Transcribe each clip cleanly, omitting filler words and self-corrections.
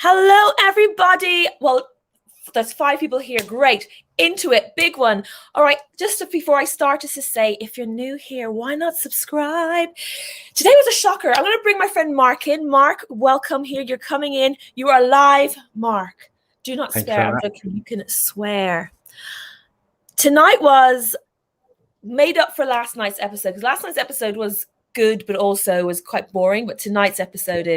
Hello, everybody. Well, there's 5 people here. Great. Into it. Big one. All right. Just before I start, just to say, if you're new here, why not subscribe? Today was a shocker. I'm going to bring my friend Mark in. Mark, welcome here. You're coming in. You are live. Mark, do not swear. You can swear. Tonight was made up for last night's episode, because last night's episode was good, but also was quite boring. But tonight's episode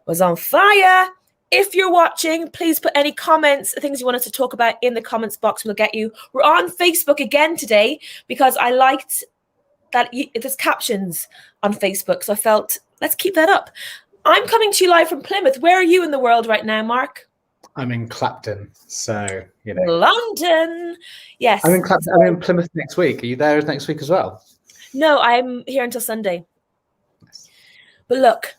was on fire. If you're watching, please put any comments, things you want us to talk about in the comments box. We'll get you. We're on Facebook again today because I liked that there's captions on Facebook. So I felt, let's keep that up. I'm coming to you live from Plymouth. Where are you in the world right now, Mark? I'm in Clapton, so, you know. London. Yes. I'm in Clapton. I'm in Plymouth next week. Are you there next week as well? No, I'm here until Sunday. Nice. But look.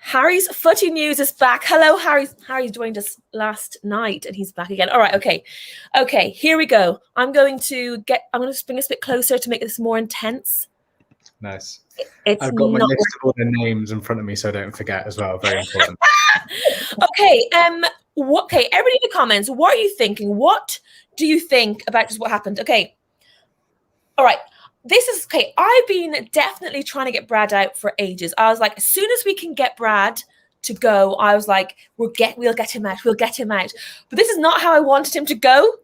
Harry's Footy News is back. Hello, Harry. Harry joined us last night and he's back again. All right, okay, here we go. I'm going to bring us a bit closer to make this more intense. Nice. I've got my list of all the names in front of me so I don't forget as well. Very important. Okay, everybody in the comments, what are you thinking? What do you think about just what happened? Okay, all right. This is okay. I've been definitely trying to get Brad out for ages. I was like, as soon as we can get Brad to go, I was like, we'll get him out. We'll get him out. But this is not how I wanted him to go.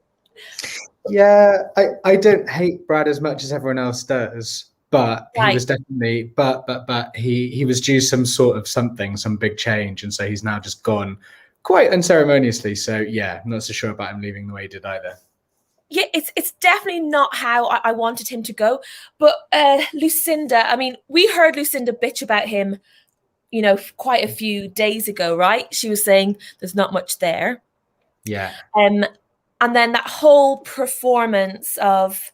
Yeah, I don't hate Brad as much as everyone else does, but right. He was definitely, but he was due some sort of something, some big change, and so he's now just gone quite unceremoniously. So yeah, I'm not so sure about him leaving the way he did either. Yeah, it's definitely not how I wanted him to go. But Lucinda, I mean, we heard Lucinda bitch about him, you know, quite a few days ago, right? She was saying there's not much there. Yeah. And then that whole performance of,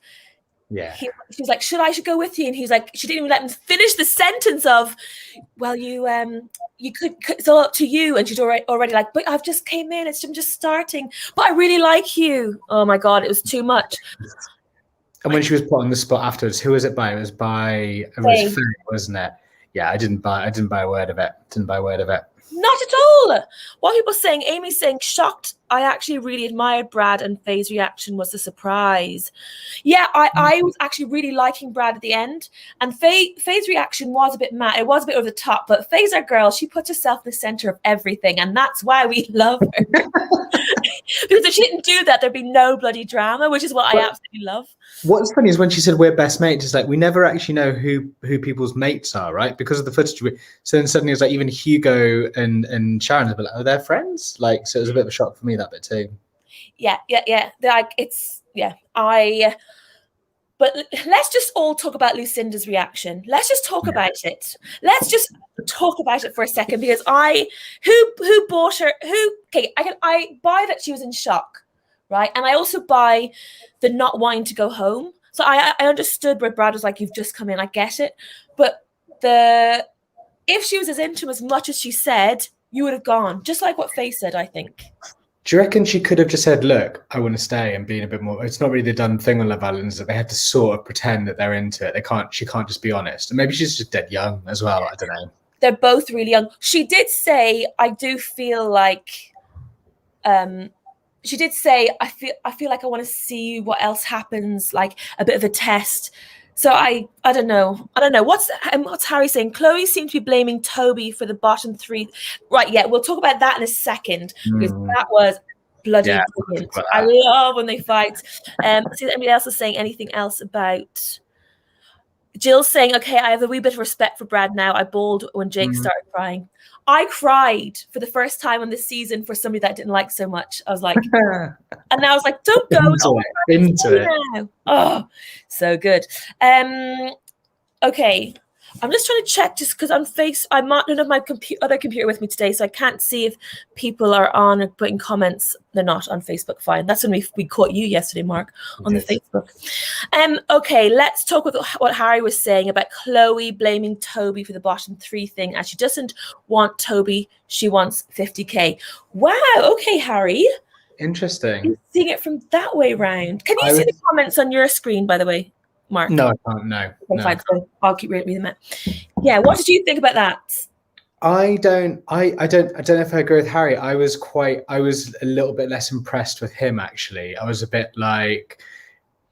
she was like, she should go with you. And he's like, she didn't even let him finish the sentence of, well, you could, it's all up to you. And she's already like, but I've just came in. I'm just starting, but I really like you. Oh my God, it was too much. And when she was put on the spot afterwards, who was it by? It was Faye, wasn't it? Yeah, I didn't buy a word of it. Not at all. What people saying, Amy's saying, shocked. I actually really admired Brad, and Faye's reaction was a surprise. Yeah, I was actually really liking Brad at the end, and Faye's reaction was a bit mad. It was a bit over the top, but Faye's our girl. She puts herself in the center of everything, and that's why we love her. Because if she didn't do that, there'd be no bloody drama, which is what I absolutely love. What's funny is when she said we're best mates, it's like we never actually know who people's mates are, right? Because of the footage. So then suddenly it's like even Hugo and Sharon's like, oh, they're friends. Like, so it was a bit of a shock for me, that bit too. Yeah. Like but let's just all talk about Lucinda's reaction. Let's just talk about it. Let's just talk about it for a second, because who bought her? I buy that she was in shock, right? And I also buy the not wanting to go home. So I understood where Brad was like, you've just come in. I get it, but if she was as into him as much as she said, you would have gone, just like what Faye said, I think. Do you reckon she could have just said, look, I want to stay, and being a bit more, it's not really the done thing on Love Island, is that they have to sort of pretend that they're into it. She can't just be honest. And maybe she's just dead young as well. I don't know. They're both really young. She did say, I do feel like, she did say, I feel like I want to see what else happens, like a bit of a test. So I don't know. What's Harry saying? Chloe seems to be blaming Toby for the bottom 3. Right, yeah, we'll talk about that in a second, because that was bloody brilliant. I love when they fight. See if anybody else is saying anything else about... Jill's saying, okay, I have a wee bit of respect for Brad now. I bawled when Jake started crying. I cried for the first time on this season for somebody that I didn't like so much. I was like, and I was like, don't go into it. Now. Oh, so good. Okay. I'm just trying to check, just because on I don't have my other computer with me today, so I can't see if people are on or putting comments. They're not on Facebook. Fine. That's when we caught you yesterday, Mark, on the Facebook. Okay, let's talk with what Harry was saying about Chloe blaming Toby for the bottom 3 thing, and she doesn't want Toby. She wants 50K. Wow. Okay, Harry. Interesting. You're seeing it from that way round. Can you see the comments on your screen, by the way, Mark? No, I can't. No. Fine, so I'll keep reading them out. Yeah, what did you think about that? I don't know if I agree with Harry. I was a little bit less impressed with him, actually. I was a bit like,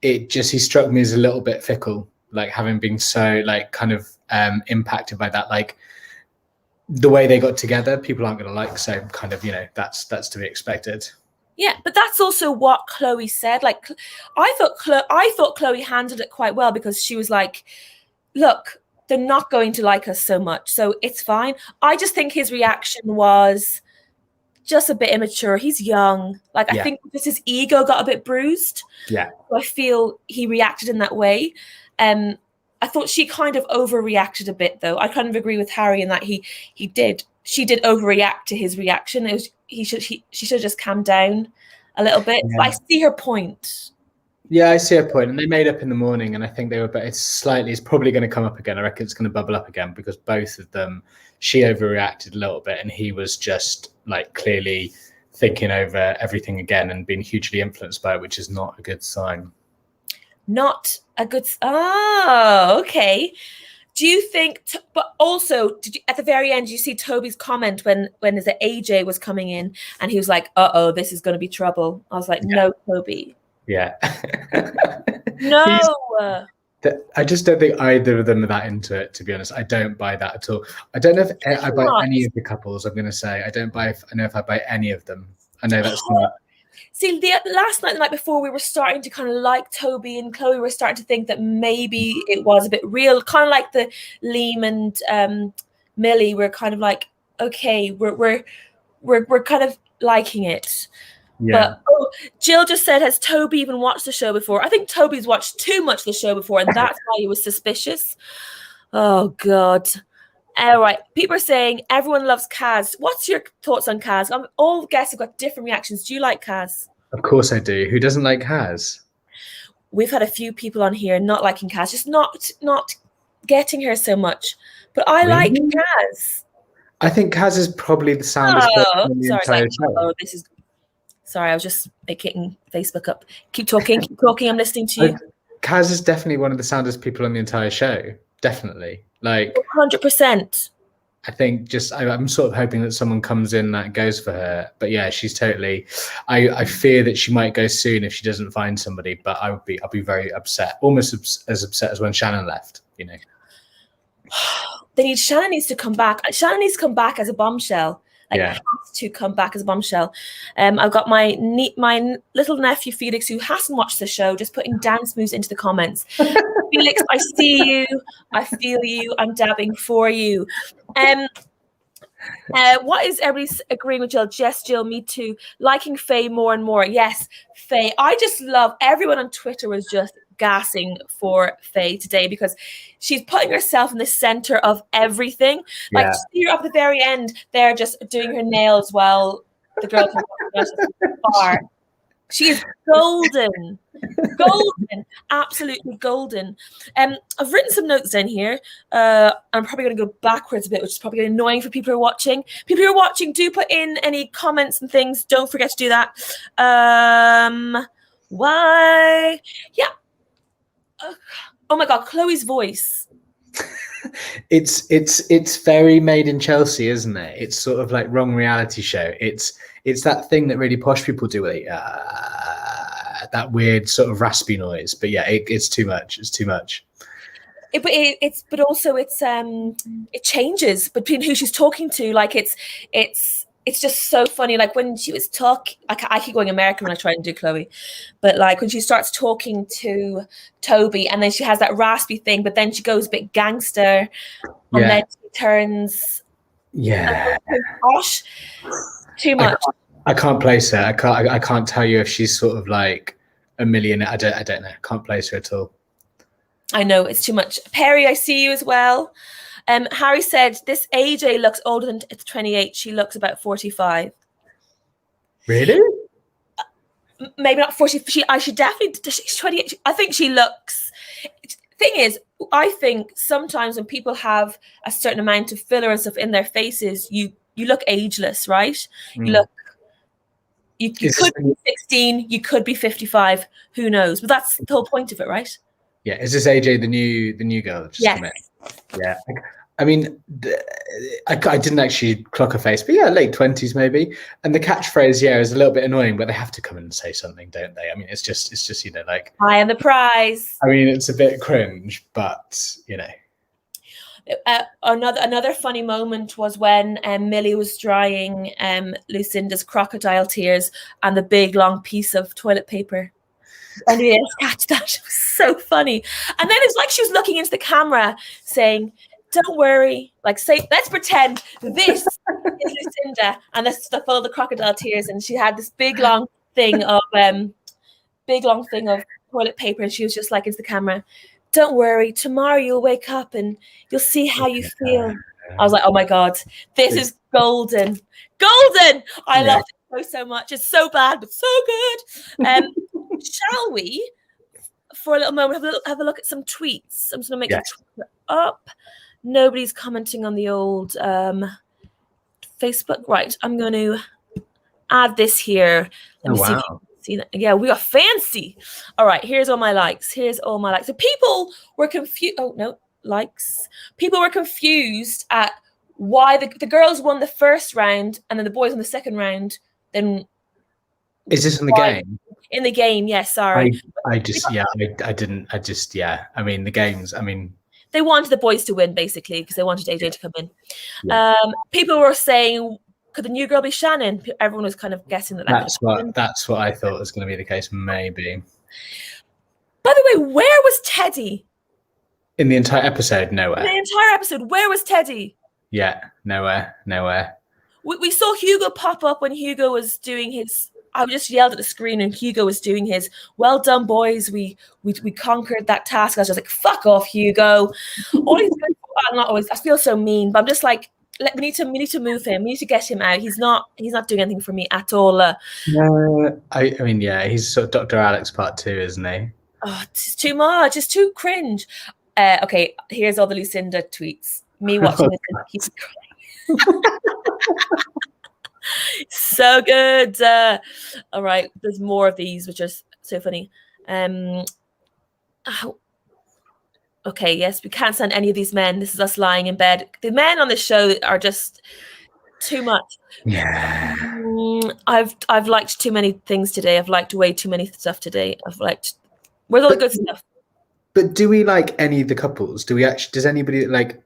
he struck me as a little bit fickle, like having been so like kind of impacted by that, like the way they got together, people aren't going to like, so kind of, that's to be expected. Yeah, but that's also what Chloe said. Like, I thought Chloe handled it quite well, because she was like, look, they're not going to like us so much, so it's fine. I just think his reaction was just a bit immature. He's young. Like, I think because his ego got a bit bruised. Yeah. So I feel he reacted in that way. I thought she kind of overreacted a bit, though. I kind of agree with Harry in that she did overreact to his reaction. She should have just calmed down a little bit. Yeah. But I see her point. Yeah, I see her point. And they made up in the morning, and I think it's probably going to come up again. I reckon it's going to bubble up again, because both of them, she overreacted a little bit, and he was just like clearly thinking over everything again and being hugely influenced by it, which is not a good sign. Not a good. Oh, okay. Do you think? But also, at the very end, you see Toby's comment when the AJ was coming in, and he was like, "Uh-oh, this is going to be trouble." I was like, "No, Toby." Yeah. No. I just don't think either of them are that into it, to be honest. I don't buy that at all. I don't know if I buy any of the couples, I'm going to say. I don't buy if I buy any of them. I know that's not. See, last night, the night before, we were starting to kind of like Toby and Chloe. Were starting to think that maybe it was a bit real, kind of like the Liam and Millie. We're kind of like, okay, we're kind of liking it. Yeah. But Jill just said, has Toby even watched the show before? I think Toby's watched too much of the show before, and that's why he was suspicious. Oh, God. All right. People are saying everyone loves Kaz. What's your thoughts on Kaz? All the guests have got different reactions. Do you like Kaz? Of course I do. Who doesn't like Kaz? We've had a few people on here not liking Kaz, just not getting her so much. But I like Kaz. I think Kaz is probably the soundest person in the entire show. Sorry, I was just kicking Facebook up. Keep talking, I'm listening to you. Kaz is definitely one of the soundest people on the entire show. Definitely. Like 100%. I think I'm sort of hoping that someone comes in that goes for her. But yeah, she's totally, I fear that she might go soon if she doesn't find somebody, but I'll be very upset, almost as upset as when Shannon left, Shannon needs to come back. Shannon needs to come back as a bombshell. Has to come back as a bombshell. I've got my little nephew Felix, who hasn't watched the show, just putting dance moves into the comments. Felix, I see you, I feel you, I'm dabbing for you. What is everybody agreeing with Jill? Yes, Jill, me too. Liking Faye more and more. Yes, Faye. I just love, everyone on Twitter was just gassing for Faye today, because she's putting herself in the center of everything. Like, see her up at the very end, they're just doing her nails while the girl comes up far. She is golden. Absolutely golden. I've written some notes down here. I'm probably going to go backwards a bit, which is probably annoying for people who are watching. People who are watching, do put in any comments and things. Don't forget to do that. Why? Yeah. Oh my God, Chloe's voice. It's very made in Chelsea, isn't it? It's sort of like wrong reality show. It's that thing that really posh people do, like that weird sort of raspy noise. But yeah, it's too much. It's too much. But also it changes between who she's talking to. Like it's just so funny. Like when she was talking, I keep going American when I try and do Chloe, but like when she starts talking to Toby, and then she has that raspy thing, but then she goes a bit gangster, and then she turns posh. Too much. I can't place her. I can't tell you if she's sort of like a millionaire. I don't know. I can't place her at all. I know, it's too much. Perry, I see you as well. Harry said, this AJ looks older than 28. She looks about 45. Really? Maybe not 40. She's 28. I think she looks... Thing is, I think sometimes when people have a certain amount of filler and stuff in their faces, you look ageless, right? You look... You could be 16, you could be 55, who knows? But that's the whole point of it, right? Yeah. Is this AJ the new girl that just come in? Yeah. I mean, I didn't actually clock a face, but yeah, late 20s maybe. And the catchphrase, yeah, is a little bit annoying, but they have to come in and say something, don't they? I mean, it's just like, I am the prize. I mean, it's a bit cringe, but Another funny moment was when Millie was drying Lucinda's crocodile tears and the big long piece of toilet paper. Anybody else catch that? It was so funny. And then it's like she was looking into the camera saying, "Don't worry, like say, let's pretend this is Lucinda," and that's the full of the crocodile tears. And she had this big long thing of toilet paper, and she was just like into the camera, "Don't worry, tomorrow you'll wake up and you'll see how you feel." I was like, oh my God, this is golden. Golden! I love it so much. It's so bad, but so good. Shall we, for a little moment, have a look at some tweets? I'm just going to make the tweet up. Nobody's commenting on the old Facebook. Right, I'm going to add this here. Let me see if you can see that. Yeah, we are fancy. All right, here's all my likes. So people were confused. Oh, no, likes. People were confused at why the girls won the first round and then the boys won the second round. Then is this in the game? In the game, yes. Sorry, I mean, the games. I mean, they wanted the boys to win basically because they wanted AJ to come in. Yeah. People were saying, could the new girl be Shannon? Everyone was kind of guessing that. That's what I thought was going to be the case. Maybe. By the way, where was Teddy? In the entire episode, nowhere. In the entire episode, where was Teddy? Yeah, nowhere. We saw Hugo pop up when Hugo was doing his. I just yelled at the screen, and Hugo was doing his. Well done, boys! We conquered that task. I was just like, "Fuck off, Hugo!" Always, not always. I feel so mean, but I'm just like, we need to move him. We need to get him out. He's not doing anything for me at all. No, I mean, yeah, he's sort of Dr. Alex Part 2, isn't he? Oh, it's too much. It's too cringe. Okay, here's all the Lucinda tweets. Me watching this and keep crying. So good. All right, there's more of these, which are so funny. Okay, yes, we can't stand any of these men. This is us lying in bed. The men on this show are just too much. Yeah. I've liked too many things today. I've liked way too many stuff today. Where's all the good stuff? But do we like any of the couples? Does anybody like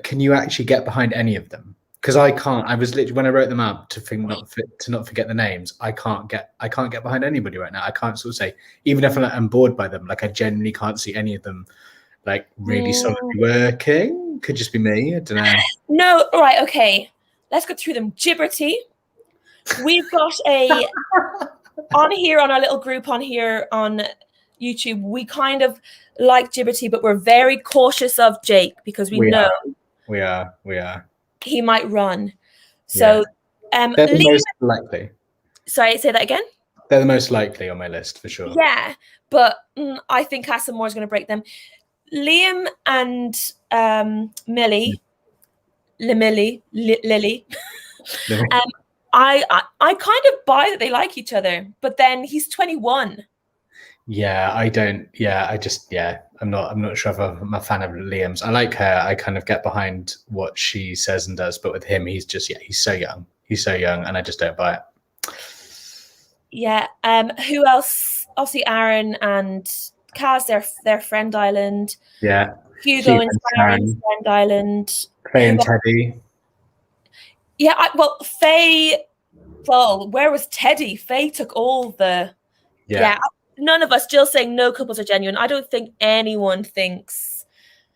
can you actually get behind any of them? Because I can't. I was literally, when I wrote them up to not forget the names, I can't get behind anybody right now. I can't sort of say, even if I'm bored by them, like I genuinely can't see any of them like really solidly working. Could just be me. I don't know. No, all right, okay. Let's go through them. Gibberty. We've got on here on our little group on here on YouTube. We kind of like Gibberty, but we're very cautious of Jake because we know we are. He might run. So they're the most likely. Sorry, say that again? They're the most likely on my list for sure. Yeah, but I think Casa Moore is going to break them. Liam and Lily. I kind of buy that they like each other, but then he's 21. Yeah, I don't. Yeah, I'm not sure if I'm a fan of Liam's. I like her. I kind of get behind what she says and does, but with him, he's so young. He's so young, and I just don't buy it. Yeah. Who else? Obviously, Aaron and Kaz. Their Friend Island. Yeah. Hugo and Sharon's Friend Island. Faye and Teddy. Yeah. Faye. Well, where was Teddy? Faye took all the. Yeah. None of us. Jill saying no couples are genuine. I don't think anyone thinks.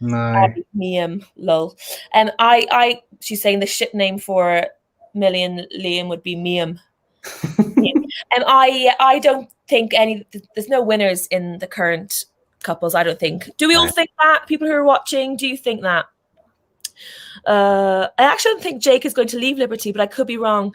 No. Liam, lol. She's saying the shit name for Millie and Liam would be Miam. I don't think there's no winners in the current couples. I don't think. Do we all think that? People who are watching, do you think that? I actually don't think Jake is going to leave Liberty, but I could be wrong.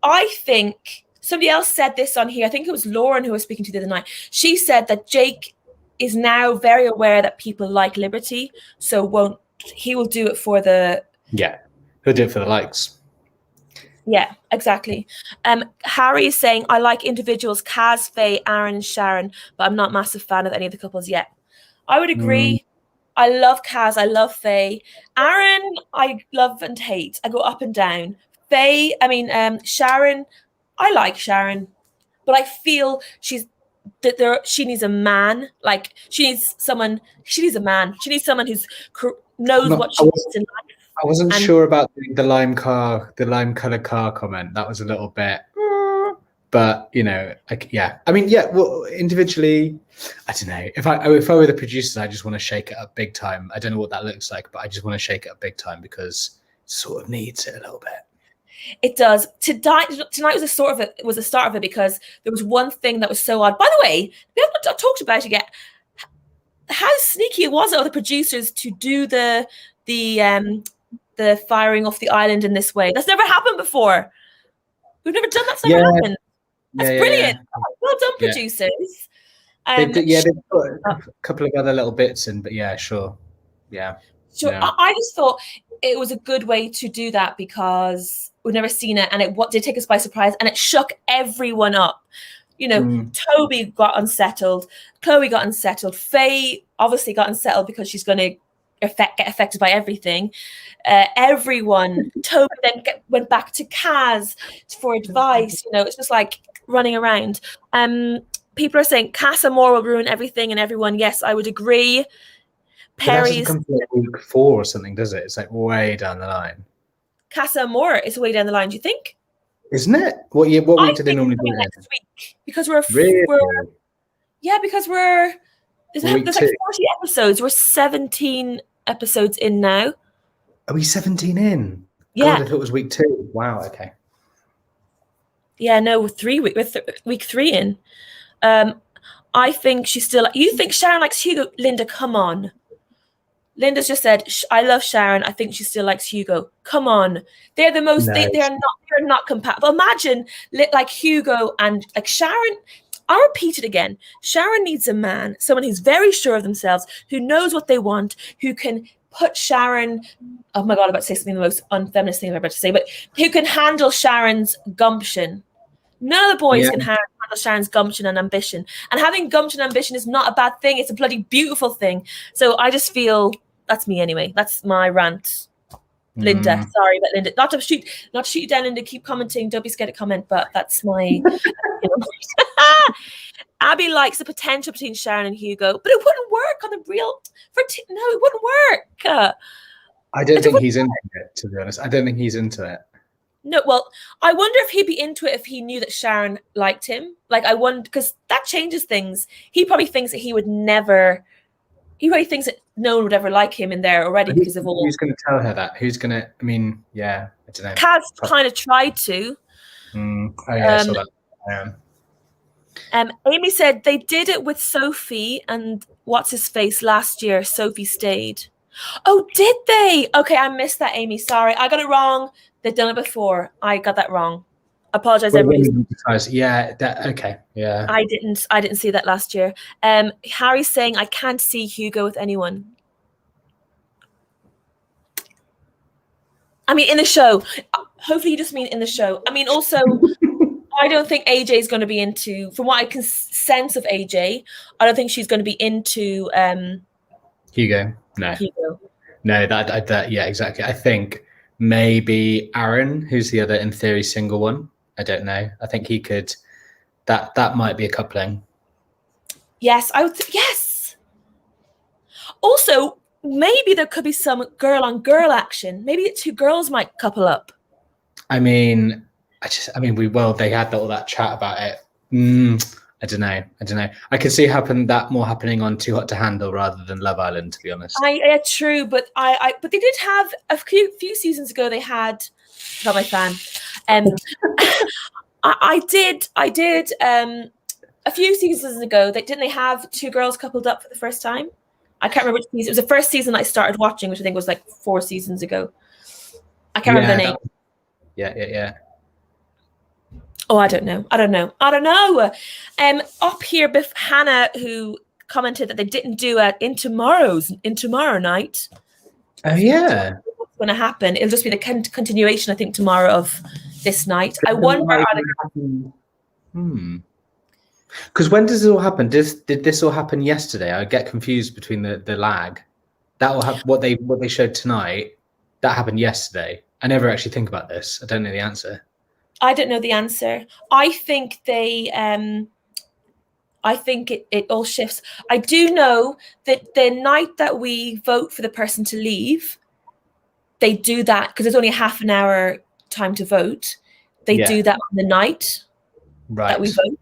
I think. Somebody else said this on here. I think it was Lauren who was speaking to the other night. She said that Jake is now very aware that people like Liberty, so he will do it for the... Yeah, he'll do it for the likes. Yeah, exactly. Harry is saying, I like individuals, Kaz, Faye, Aaron, and Sharon, but I'm not a massive fan of any of the couples yet. I would agree. I love Kaz. I love Faye. Aaron, I love and hate. I go up and down. Faye, Sharon, I like Sharon, but I feel she needs a man. Like she needs a man. She needs someone who's knows what she wants in life. I wasn't sure about the lime colored car comment. That was a little bit, but well, individually, I don't know. If I were the producers, I just want to shake it up big time. I don't know what that looks like, but I just want to shake it up big time because it sort of needs it a little bit. It does. Tonight was the start of it because there was one thing that was so odd. By the way, we haven't talked about it yet. How sneaky it was of the producers to do the firing off the island in this way. That's never happened before. We've never done that. That's never happened. That's brilliant. Well done, producers. They've put a couple of other little bits in, but yeah, sure. Yeah. Sure. Yeah. I just thought it was a good way to do that because we've never seen it, and it did take us by surprise, and it shook everyone up. Toby got unsettled. Chloe got unsettled. Faye obviously got unsettled because she's going to get affected by everything. Everyone. Toby then went back to Kaz for advice. It's just like running around. People are saying Casa Moore will ruin everything and everyone. Yes, I would agree. Perry's come to like week 4 or something, does it? It's like way down the line. Casa Moore is way down the line. Do you think? Isn't it? What week do they normally do it? Next week because there's like 40 episodes. We're 17 episodes in now. Are we 17 in? Yeah. God, I thought it was week 2. Wow. Okay. Yeah. No, we're week 3 in. I think she's still. You think Sharon likes Hugo? Linda, come on. Linda's just said, I love Sharon. I think she still likes Hugo. Come on. They're the most, they're not compatible. Imagine like Hugo and like Sharon. I'll repeat it again. Sharon needs a man, someone who's very sure of themselves, who knows what they want, who can put Sharon, oh my God, I'm about to say something the most unfeminist thing I'm about to say, but who can handle Sharon's gumption. None of the boys can handle Sharon's gumption and ambition. And having gumption and ambition is not a bad thing. It's a bloody beautiful thing. So I just feel, that's me anyway. That's my rant. Linda, sorry, but Linda, not to shoot you down, Linda. Keep commenting. Don't be scared to comment. But that's my. Abby likes the potential between Sharon and Hugo, but it wouldn't work on the real. No, it wouldn't work. I don't think he's into it. To be honest, I don't think he's into it. No, well, I wonder if he'd be into it if he knew that Sharon liked him. Like, I wonder, because that changes things. He probably thinks that he probably thinks that no one would ever like him in there already because of all. Who's going to tell her that? Who's going to? I mean, yeah, I don't know. Kaz kind of tried to. Oh yeah, I saw that. Amy said they did it with Sophie and what's his face last year. Sophie stayed. Oh, did they? Okay, I missed that, Amy. Sorry, I got it wrong. They've done it before. I got that wrong. Apologize, everybody. Yeah. Okay. Yeah. I didn't see that last year. Harry's saying I can't see Hugo with anyone. I mean, in the show. Hopefully, you just mean in the show. I mean, also, I don't think AJ is going to be into. From what I can sense of AJ, I don't think she's going to be into Hugo. No. Hugo. No. That. Yeah. Exactly. I think maybe Aaron, who's the other in theory single one. I don't know. I think he could. That might be a coupling. Yes, I would. Yes. Also, maybe there could be some girl-on-girl action. Maybe the 2 girls might couple up. I mean, they had all that chat about it. I don't know. I can see that more happening on Too Hot to Handle rather than Love Island, to be honest. Yeah, true, but but they did have a few seasons ago. They had, not my fan. I did. A few seasons ago, they have 2 girls coupled up for the first time. I can't remember which season. It was the first season I started watching, which I think was like 4 seasons ago. I can't remember the name. Yeah. Oh, I don't know. Up here, Hannah, who commented that they didn't do it in tomorrow night. Oh yeah. What's going to happen? It'll just be the continuation, I think, tomorrow of this night. I wonder. Because when does it all happen? Did this all happen yesterday? I get confused between the lag. that will have what they showed tonight. That happened yesterday. I never actually think about this. I don't know the answer. I don't know the answer. I think it all shifts. I do know that the night that we vote for the person to leave, they do that because there's only a half an hour time to vote. They do that on the night that we vote.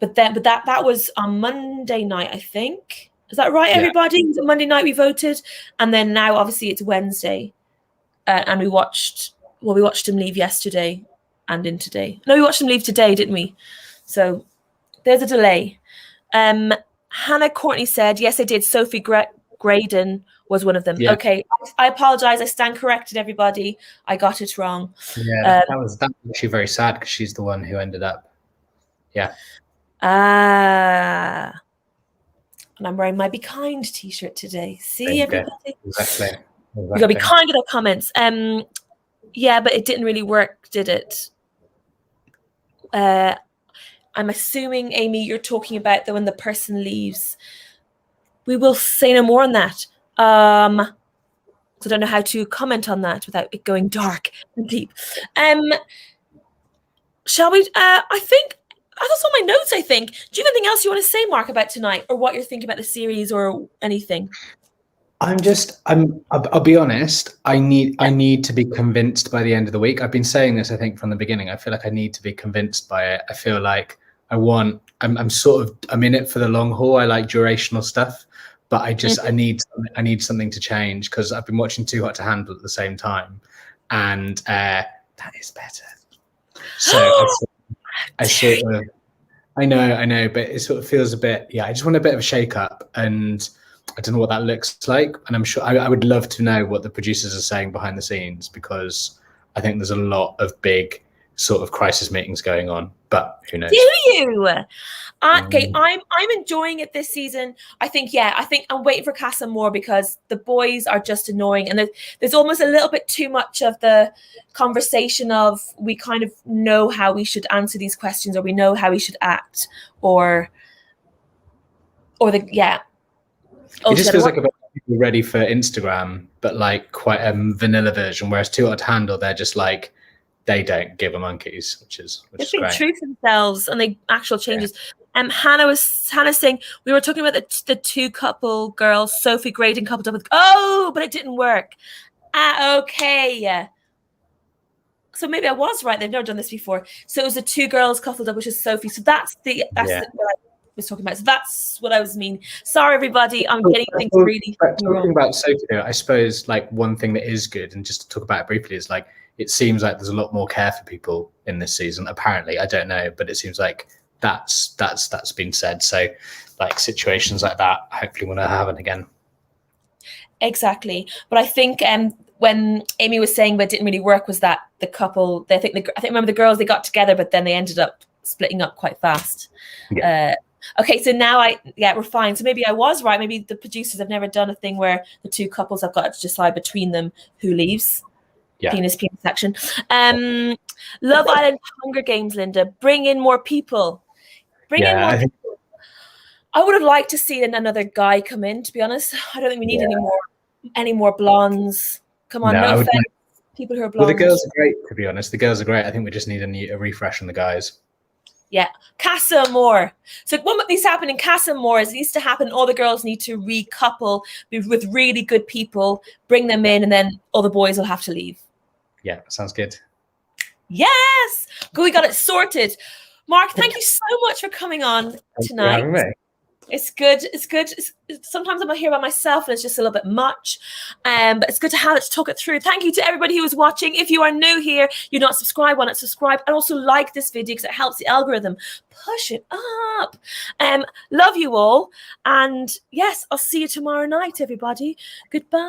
But that was on Monday night, I think. Is that right, everybody? Was it Monday night we voted? And then now, obviously, it's Wednesday. And we watched him leave yesterday and in today. No, we watched him leave today, didn't we? So there's a delay. Hannah Courtney said, yes, I did. Sophie Graydon was one of them. Yeah. Okay, I apologize. I stand corrected, everybody. I got it wrong. Yeah, that was actually very sad because she's the one who ended up. Yeah. And I'm wearing my Be Kind t-shirt today. See, everybody? Exactly. You gotta be kind with our comments. Yeah, but it didn't really work, did it? I'm assuming, Amy, you're talking about when the person leaves. We will say no more on that. So I don't know how to comment on that without it going dark and deep. Shall we? I think that's all my notes. I think. Do you have anything else you want to say, Mark, about tonight, or what you're thinking about the series, or anything? I'll be honest. I need to be convinced by the end of the week. I've been saying this, I think, from the beginning. I feel like I need to be convinced by it. I feel like I'm in it for the long haul. I like durational stuff, but I need something to change because I've been watching Too Hot to Handle at the same time, and that is better. So I know, but it sort of feels a bit. Yeah, I just want a bit of a shake up, and I don't know what that looks like, and I'm sure I would love to know what the producers are saying behind the scenes because I think there's a lot of big sort of crisis meetings going on, but who knows? Do you? Okay, I'm enjoying it this season. I think I'm waiting for Casa more because the boys are just annoying, and there's almost a little bit too much of the conversation of we kind of know how we should answer these questions, or we know how we should act, or the It just feels like a bit people ready for Instagram, but like quite a vanilla version. Whereas Too Hot to Handle, they're just like they don't give a monkeys, which is great. True to themselves, and they actual changes. Hannah saying we were talking about the two couple girls, Sophie Graydon coupled up with. Oh, but it didn't work. Okay. So maybe I was right. They've never done this before. So it was the two girls coupled up, which is Sophie. So that's what I was talking about. So that's what I was meaning. Sorry, everybody. I'm getting things really talking about Sophie. I suppose like one thing that is good, and just to talk about it briefly, is like it seems like there's a lot more care for people in this season. Apparently, I don't know, but it seems like that's been said. So like situations like that hopefully won't happen again. Exactly. But I think when Amy was saying but it didn't really work was that the couple, I think remember the girls, they got together, but then they ended up splitting up quite fast. Yeah. Okay, so now we're fine. So maybe I was right. Maybe the producers have never done a thing where the two couples have got to decide between them who leaves. Yeah. Penis section. Love Island, Hunger Games, Linda. Bring in more people. People. I would have liked to see another guy come in, to be honest. I don't think we need any more blondes. Come on, no offense. People who are blondes. Well, the girls are great, to be honest. The girls are great. I think we just need a refresh on the guys. Yeah, Casa Amor. So what needs to happen in Casa Amor is it needs to happen. All the girls need to recouple with really good people, bring them in, and then all the boys will have to leave. Yeah, sounds good. Yes, we got it sorted. Mark, thank you so much for coming on tonight. Thanks for having me. It's good. Sometimes I'm here by myself and it's just a little bit much. But it's good to have it to talk it through. Thank you to everybody who was watching. If you are new here, you're not subscribed, why not subscribe? And also like this video because it helps the algorithm push it up. Love you all. And yes, I'll see you tomorrow night, everybody. Goodbye.